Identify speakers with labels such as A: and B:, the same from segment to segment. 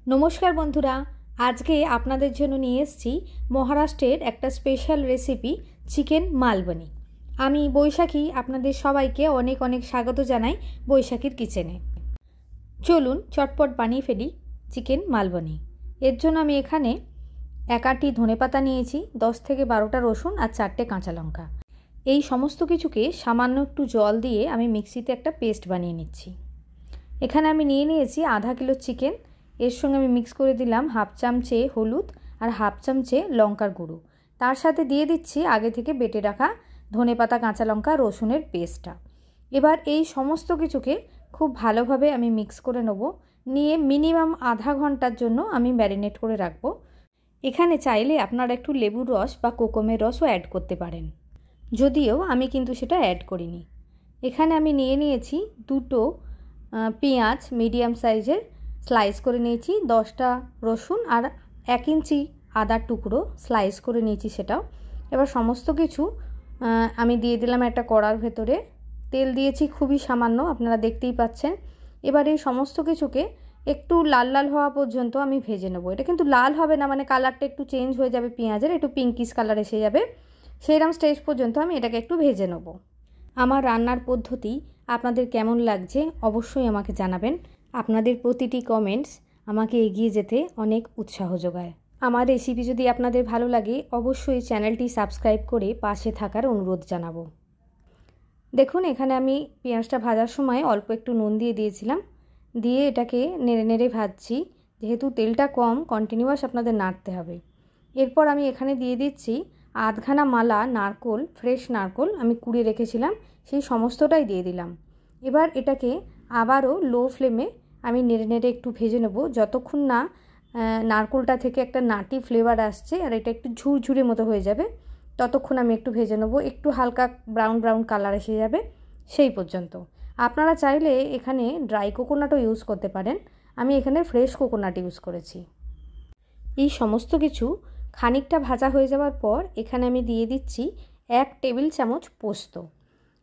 A: নমস্কার বন্ধুরা, আজকে আপনাদের জন্য নিয়ে এসেছি মহারাষ্ট্রের একটা স্পেশাল রেসিপি চিকেন মালবনি। আমি বৈশাখী আপনাদের সবাইকে অনেক অনেক স্বাগত জানাই বৈশাখীর কিচেনে। চলুন চটপট বানিয়ে ফেলি চিকেন মালবনি। এর জন্য আমি এখানে এক আঁটি ধনেপাতা নিয়েছি, 10 থেকে 12টা রসুন আর 4টে কাঁচা লঙ্কা। এই সমস্ত কিছুকে সামান্য একটু জল দিয়ে আমি মিক্সিতে একটা পেস্ট বানিয়ে নিচ্ছি। এখানে আমি নিয়ে নিয়েছি আধা কিলো চিকেন। এর সঙ্গে আমি মিক্স করে দিলাম হাফ চামচে হলুদ আর হাফ চামচে লঙ্কার গুঁড়ো। তার সাথে দিয়ে দিচ্ছি আগে থেকে বেটে রাখা ধনেপাতা, কাঁচা লঙ্কা, রসুনের পেস্টটা। এবার এই সমস্ত কিছুকে খুব ভালোভাবে আমি মিক্স করে নেব। নিয়ে মিনিমাম আধা ঘন্টার জন্য আমি ম্যারিনেট করে রাখবো। এখানে চাইলে আপনারা একটু লেবুর রস বা কোকমের রসও অ্যাড করতে পারেন, যদিও আমি কিন্তু সেটা অ্যাড করিনি। এখানে আমি নিয়ে নিয়েছি দুটো পেঁয়াজ মিডিয়াম সাইজের স্লাইস করে নিয়েছি, 10টা রসুন আর 1 ইঞ্চি আদার টুকরো স্লাইস করে নিয়েছি সেটাও। এবার সমস্ত কিছু আমি দিয়ে দিলাম একটা কড়ার ভেতরে। তেল দিয়েছি খুবই সামান্য, আপনারা দেখতেই পাচ্ছেন। এবার এই সমস্ত কিছুকে একটু লাল লাল হওয়া পর্যন্ত আমি ভেজে নেবো। এটা কিন্তু লাল হবে না, মানে কালারটা একটু চেঞ্জ হয়ে যাবে, পেঁয়াজের একটু পিঙ্কিশ কালার এসে যাবে, সেইরকম স্টেজ পর্যন্ত আমি এটাকে একটু ভেজে নেব। আমার রান্নার পদ্ধতি আপনাদের কেমন লাগছে অবশ্যই আমাকে জানাবেন। আপনাদের প্রতিটি কমেন্টস আমাকে এগিয়ে যেতে অনেক উৎসাহ যোগায়। আমার রেসিপি যদি আপনাদের ভালো লাগে অবশ্যই চ্যানেলটি সাবস্ক্রাইব করে পাশে থাকার অনুরোধ জানাবো। দেখুন, এখানে আমি পেঁয়াজটা ভাজার সময় অল্প একটু নুন দিয়ে দিয়েছিলাম, দিয়ে এটাকে নেড়ে নেড়ে ভাজছি। যেহেতু তেলটা কম, কন্টিনিউয়াস আপনাদের নাড়তে হবে। এরপর আমি এখানে দিয়ে দিচ্ছি আধখানা মালা নারকোল, ফ্রেশ নারকোল আমি কুড়িয়ে রেখেছিলাম, সেই সমস্তটাই দিয়ে দিলাম। এবার এটাকে আবারও লো ফ্লেমে আমি নেড়ে নেড়ে একটু ভেজে নেব, যতক্ষণ না নারকোলটা থেকে একটা নাটি ফ্লেভার আসছে আর এটা একটু ঝুরঝুরে মতো হয়ে যাবে, ততক্ষণ আমি একটু ভেজে নেব। একটু হালকা ব্রাউন ব্রাউন কালার এসে যাবে সেই পর্যন্ত। আপনারা চাইলে এখানে ড্রাই কোকোনাটও ইউজ করতে পারেন, আমি এখানে ফ্রেশ কোকোনাট ইউজ করেছি। এই সমস্ত কিছু খানিকটা ভাজা হয়ে যাওয়ার পর এখানে আমি দিয়ে দিচ্ছি 1 টেবিল চামচ পোস্ত।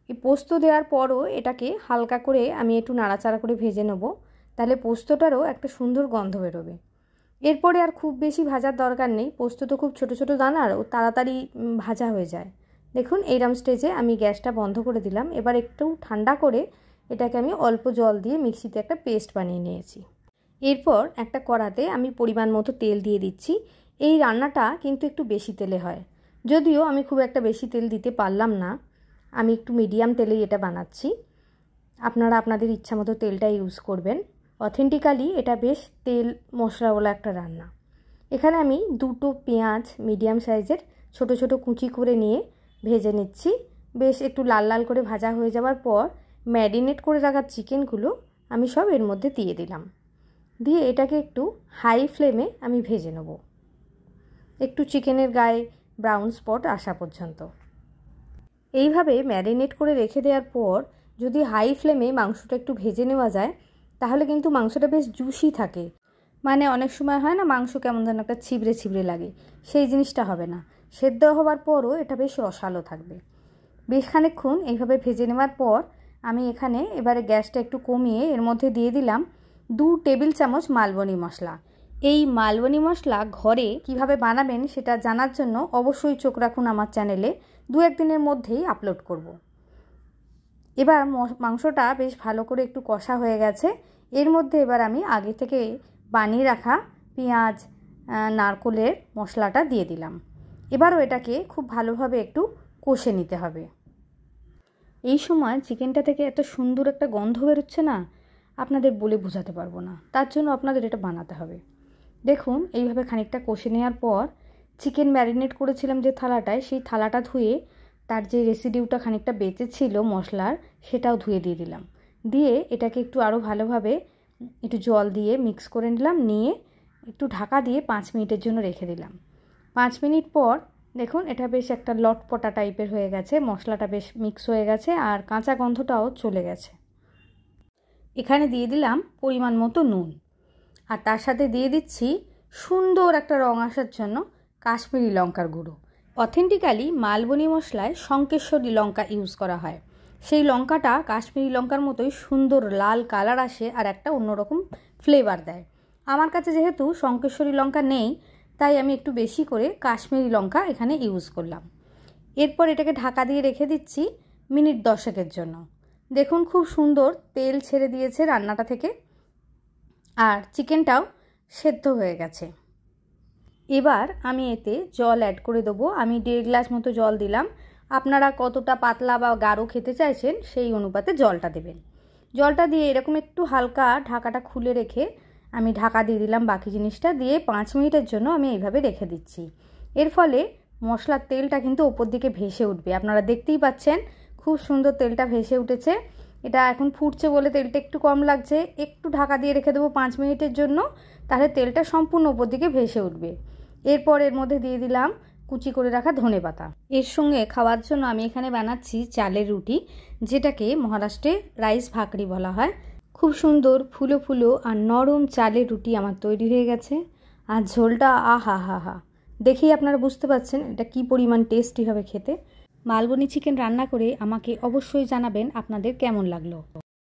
A: এই পোস্ত দেওয়ার পরও এটাকে হালকা করে আমি একটু নাড়াচাড়া করে ভেজে নেব, তাহলে পোস্তটারও একটা সুন্দর গন্ধ বেরোবে। এরপরে আর খুব বেশি ভাজার দরকার নেই, পোস্ত তো খুব ছোটো ছোটো দানার, ও তাড়াতাড়ি ভাজা হয়ে যায়। দেখুন এইরকম স্টেজে আমি গ্যাসটা বন্ধ করে দিলাম। এবার একটু ঠান্ডা করে এটাকে আমি অল্প জল দিয়ে মিক্সিতে একটা পেস্ট বানিয়ে নিয়েছি। এরপর একটা কড়াতে আমি পরিমাণ মতো তেল দিয়ে দিচ্ছি। এই রান্নাটা কিন্তু একটু বেশি তেলে হয়, যদিও আমি খুব একটা বেশি তেল দিতে পারলাম না, আমি একটু মিডিয়াম তেলেই এটা বানাচ্ছি। আপনারা আপনাদের ইচ্ছা মতো তেলটা ইউজ করবেন। অথেন্টিক্যালি এটা বেশ তেল মশলাওয়ালা একটা রান্না। এখানে আমি দুটো পেঁয়াজ মিডিয়াম সাইজের ছোট ছোট কুচি করে নিয়ে ভেজে নিচ্ছি। বেশ একটু লাল লাল করে ভাজা হয়ে যাওয়ার পর ম্যারিনেট করে রাখা চিকেনগুলো আমি সব এর মধ্যে দিয়ে দিলাম, দিয়ে এটাকে একটু হাই ফ্লেমে আমি ভেজে নেব, একটু চিকেনের গায়ে ব্রাউন স্পট আসা পর্যন্ত। এইভাবে ম্যারিনেট করে রেখে দেওয়ার পর যদি হাই ফ্লেমে মাংসটা একটু ভেজে নেওয়া যায় তাহলে কিন্তু মাংসটা বেশ জুসি থাকে। মানে অনেক সময় হয় না মাংস কেমন যেন একটা ছিবড়ে ছিবড়ে লাগে, সেই জিনিসটা হবে না। সেদ্ধ হওয়ার পরও এটা বেশ রসালো থাকবে। বেশ খানিকক্ষণ এইভাবে ভেজে নেওয়ার পর আমি এখানে এবারে গ্যাসটা একটু কমিয়ে এর মধ্যে দিয়ে দিলাম 2 টেবিল চামচ মালবনি মশলা। এই মালবনি মশলা ঘরে কিভাবে বানাবেন সেটা জানার জন্য অবশ্যই চোখ রাখুন আমার চ্যানেলে, 2-1 দিনের মধ্যেই আপলোড করব। এবার মাংসটা বেশ ভালো করে একটু কষা হয়ে গেছে। এর মধ্যে এবার আমি আগে থেকে বানিয়ে রাখা পেঁয়াজ নারকোলের মশলাটা দিয়ে দিলাম। এবারও এটাকে খুব ভালোভাবে একটু কষে নিতে হবে। এই সময় চিকেনটা থেকে এত সুন্দর একটা গন্ধ বেরোচ্ছে না, আপনাদের বলে বোঝাতে পারবো না, তার জন্য আপনাদের এটা বানাতে হবে। দেখুন এইভাবে খানিকটা কষে নেওয়ার পর চিকেন ম্যারিনেট করেছিলাম যে থালাটায়, সেই থালাটা ধুয়ে তার যে রেসিডিউটা খানিকটা বেঁচে ছিল মশলার, সেটাও ধুয়ে দিয়ে দিলাম। দিয়ে এটাকে একটু আরও ভালোভাবে একটু জল দিয়ে মিক্স করে নিলাম, নিয়ে একটু ঢাকা দিয়ে 5 মিনিটের জন্য রেখে দিলাম। 5 মিনিট পর দেখুন এটা বেশ একটা লটপটা টাইপের হয়ে গেছে, মশলাটা বেশ মিক্স হয়ে গেছে আর কাঁচা গন্ধটাও চলে গেছে। এখানে দিয়ে দিলাম পরিমাণ মতো নুন, আর তার সাথে দিয়ে দিচ্ছি সুন্দর একটা রং আসার জন্য কাশ্মীরি লঙ্কার গুঁড়ো। অথেন্টিক্যালি মালবনি মশলায় শঙ্কেশ্বরী লঙ্কা ইউজ করা হয়, সেই লঙ্কাটা কাশ্মীরি লঙ্কার মতোই সুন্দর লাল কালার আসে আর একটা অন্যরকম ফ্লেভার দেয়। আমার কাছে যেহেতু শঙ্কেশ্বরী লঙ্কা নেই, তাই আমি একটু বেশি করে কাশ্মীরি লঙ্কা এখানে ইউজ করলাম। এরপর এটাকে ঢাকা দিয়ে রেখে দিচ্ছি মিনিট 10 জন্য। দেখুন খুব সুন্দর তেল ছেড়ে দিয়েছে রান্নাটা থেকে, আর চিকেনটাও সেদ্ধ হয়ে গেছে। এবার আমি এতে জল অ্যাড করে দেবো। আমি 1.5 গ্লাস মতো জল দিলাম। আপনারা কতটা পাতলা বা গাঢ় খেতে চাইছেন সেই অনুপাতে জলটা দেবেন। জলটা দিয়ে এরকম একটু হালকা ঢাকাটা খুলে রেখে আমি ঢাকা দিয়ে দিলাম। বাকি জিনিসটা দিয়ে 5 মিনিটের জন্য আমি এইভাবে রেখে দিচ্ছি। এর ফলে মশলার তেলটা কিন্তু ওপর দিকে ভেসে উঠবে। আপনারা দেখতেই পাচ্ছেন খুব সুন্দর তেলটা ভেসে উঠেছে। এটা এখন ফুটছে বলে তেলটা একটু কম লাগছে। একটু ঢাকা দিয়ে রেখে দেবো 5 মিনিটের জন্য, তাহলে তেলটা সম্পূর্ণ ওপর দিকে ভেসে উঠবে। এরপর এর মধ্যে দিয়ে দিলাম কুচি করে রাখা ধনেপাতা। এর সঙ্গে খাওয়ার জন্য আমি এখানে বানাচ্ছি চালের রুটি, যেটাকে মহারাষ্ট্রে রাইস ভাকরি বলা হয়। খুব সুন্দর ফুলো ফুলো আর নরম চালের রুটি আমার তৈরি হয়ে গেছে। আর ঝোলটা আহা হা হা, দেখেই আপনারা বুঝতে পারছেন এটা কী পরিমাণ টেস্টি হবে খেতে। মালবনি চিকেন রান্না করে আমাকে অবশ্যই জানাবেন আপনাদের কেমন লাগলো।